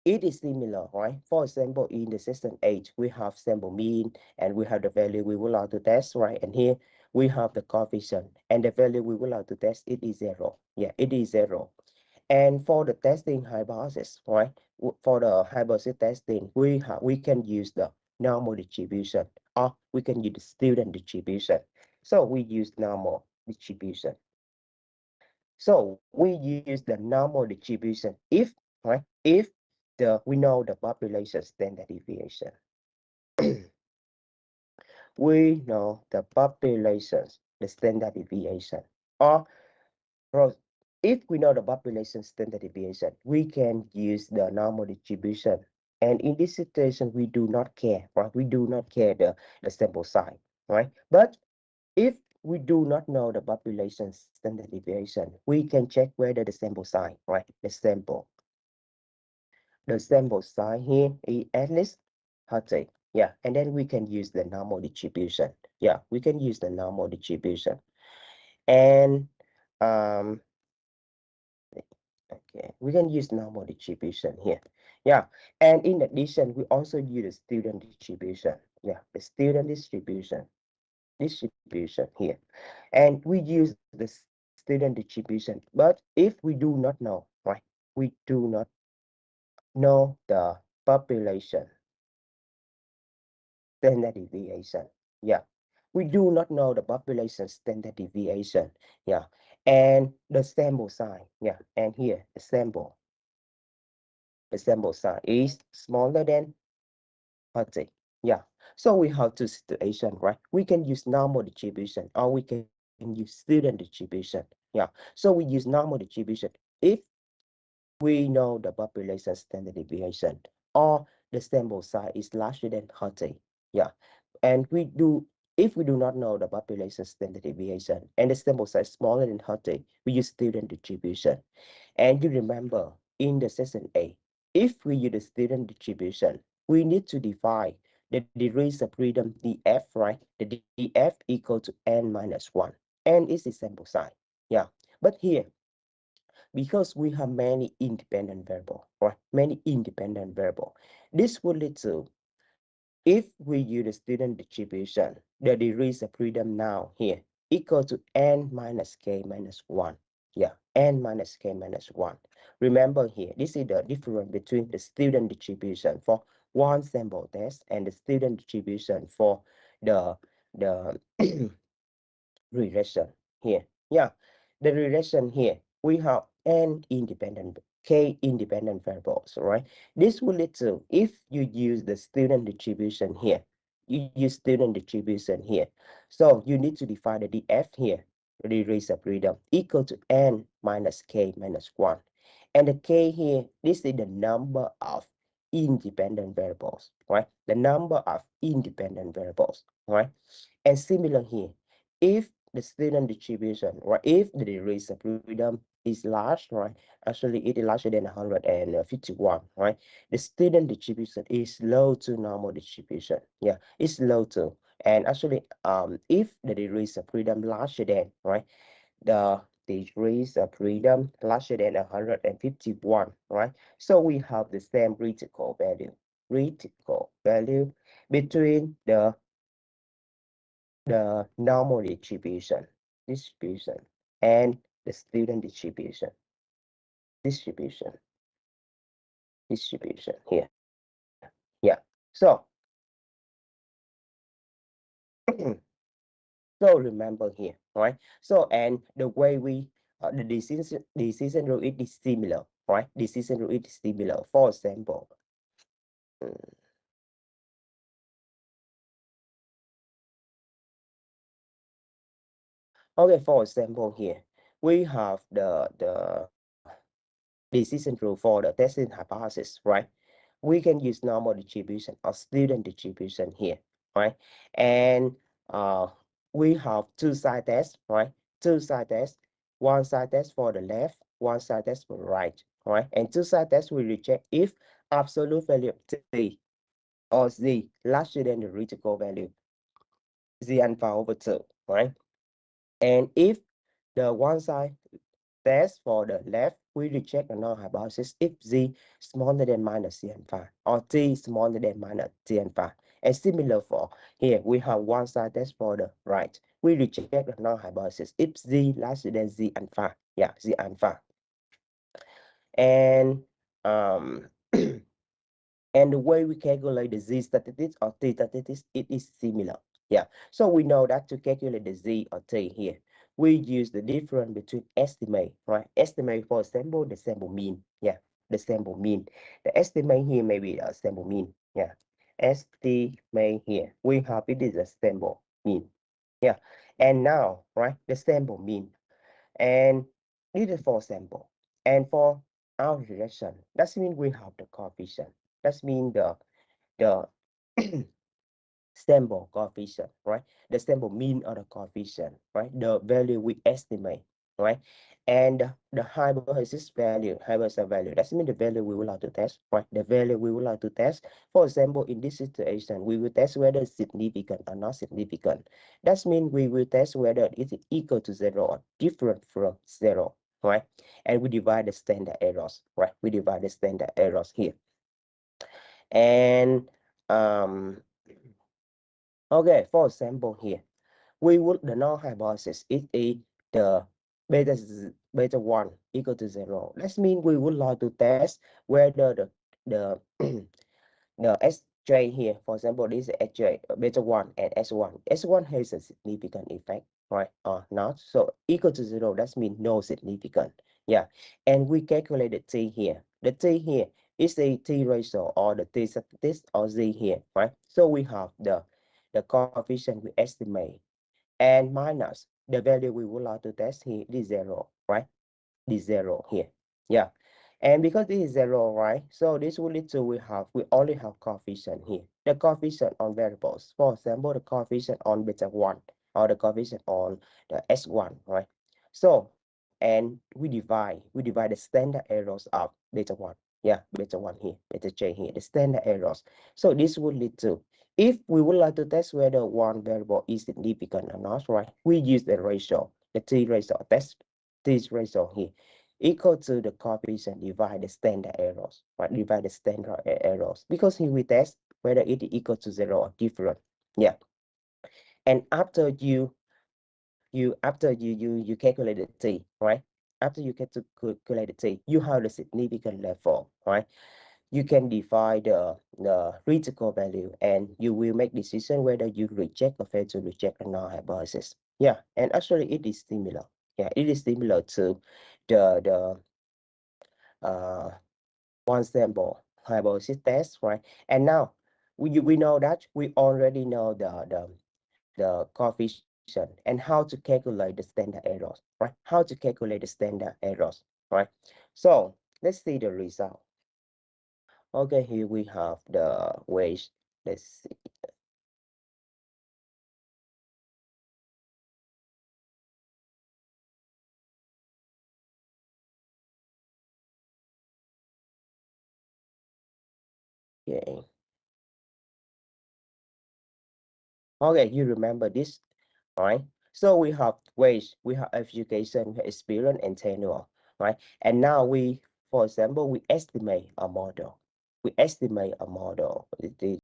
it is similar, right? For example, in the section 8, we have sample mean and we have the value we would like to test, right? And here we have the coefficient and the value we would like to test, it is 0. Yeah, it is 0. And for the testing hypothesis, right? For the hypothesis testing, we can use the normal distribution or we can use the student distribution. So we use normal distribution. So we use the normal distribution if, right, if we know the population standard deviation. We know the populations, the standard deviation. Or if we know the population standard deviation, we can use the normal distribution. And in this situation, we do not care, right? We do not care the sample size, right? But if we do not know the population standard deviation, we can check whether the sample size, right? The sample size here is at least 30. Yeah, and then we can use the normal distribution. Yeah, we can use the normal distribution. And okay, we can use normal distribution here. Yeah, and in addition, we also use the student distribution. Yeah, the student distribution here. And we use the student distribution. But if we do not know, right, we do not know the population standard deviation. Yeah, we do not know the population standard deviation. Yeah, and the sample size. Yeah, and here the sample size is smaller than 30. Yeah, so we have two situations, right? We can use normal distribution or we can use student distribution. Yeah, so we use normal distribution if we know the population standard deviation or the sample size is larger than 30. Yeah, and if we do not know the population standard deviation and the sample size smaller than 30, we use student distribution. And you remember in the section A, if we use the student distribution, we need to define the degrees of freedom df, right? The df equal to n minus 1. N is the sample size. Yeah, but here, because we have many independent variable, right? Many independent variable. This will lead to, if we use the student distribution, the degrees of freedom now here equal to n minus k minus 1. Yeah, n minus k minus 1. Remember here, this is the difference between the student distribution for one sample test and the student distribution for the the regression here. Yeah, the regression here, we have k independent variables, right? This will lead to, if you use the student distribution here, you use student distribution here. So you need to define the df here, the degrees of freedom, equal to n minus k minus 1. And the k here, this is the number of independent variables, right? The number of independent variables, right? And similar here, if the student distribution, right? If the degrees of freedom is large, right? Actually, it is larger than 151, right? The student distribution is low to normal distribution. Yeah, it's low to. And actually, if the degrees of freedom larger than, right? The degrees of freedom larger than 151, right? So we have the same critical value between the normal distribution and the student distribution distribution here. Yeah, so so remember here, right? So and the way we the decision rule it is similar, right? Decision rule it is similar. For example, mm, okay, for example here, we have the decision rule for the testing hypothesis, right? We can use normal distribution or student distribution here, right? And uh, we have two side tests, right? Two side tests, one side test for the left, one side test for the right, right? And two side tests will reject if absolute value of t or z larger than the critical value, z alpha over 2, right? And if the one side test for the left we reject the null hypothesis if z smaller than minus c alpha or t smaller than minus t alpha. And similar for here, we have one side test for the right. We reject the null hypothesis if z larger than z alpha. Yeah, z alpha. And and the way we calculate the z statistics or t statistics, it is similar. Yeah, so we know that to calculate the z or t here, we use the difference between estimate, right? Estimate, for example, the sample mean. Yeah, the sample mean. The estimate here may be a sample mean. Yeah, estimate here, we have it is a sample mean. Yeah, and now, right, the sample mean. And this is for sample. And for our regression, that means we have the coefficient. That means the sample coefficient, right? The sample mean or the coefficient, right? The value we estimate, right? And the hypothesis value, that means the value we would like to test, right? The value we would like to test. For example, in this situation, we will test whether it's significant or not significant. That means we will test whether it is equal to zero or different from zero, right? And we divide the standard errors, right? We divide the standard errors here. And okay, for example here, we would the null hypothesis is the beta 1 equal to 0. That means we would like to test whether the the Sj here, for example, this is Sj beta 1 and S1. S1 has a significant effect, right? Or not. So equal to 0, that means no significant. Yeah. And we calculate the t here. The t here is the t ratio or the t statistics or z here, right? So we have the coefficient we estimate and minus the value we would like to test here is 0, right? This 0 here. Yeah. And because this is 0, right? So this will lead to we only have coefficient here. The coefficient on variables. For example, the coefficient on beta 1 or the coefficient on the S1, right? So and we divide the standard errors of beta 1. Yeah, beta 1 here, beta j here, the standard errors. So this would lead to, if we would like to test whether one variable is significant or not, right? We use the ratio, the t ratio, test this ratio here equal to the coefficient divide the standard errors, right? Divide the standard errors, because here we test whether it is equal to 0 or different. Yeah. And after you calculate the t, right? After you get to calculate the t, you have the significant level, right? You can define the critical value, and you will make decision whether you reject or fail to reject a null hypothesis. Yeah, and actually it is similar. Yeah, it is similar to the one sample hypothesis test, right? And now we know that we already know the coefficient and how to calculate the standard errors, right? How to calculate the standard errors, right? So let's see the result. Okay, here we have the ways. Let's see. Okay. Okay, you remember this, right? So we have ways, we have education, we have experience, and tenure, right? And now we, for example, we estimate a model. We estimate a model.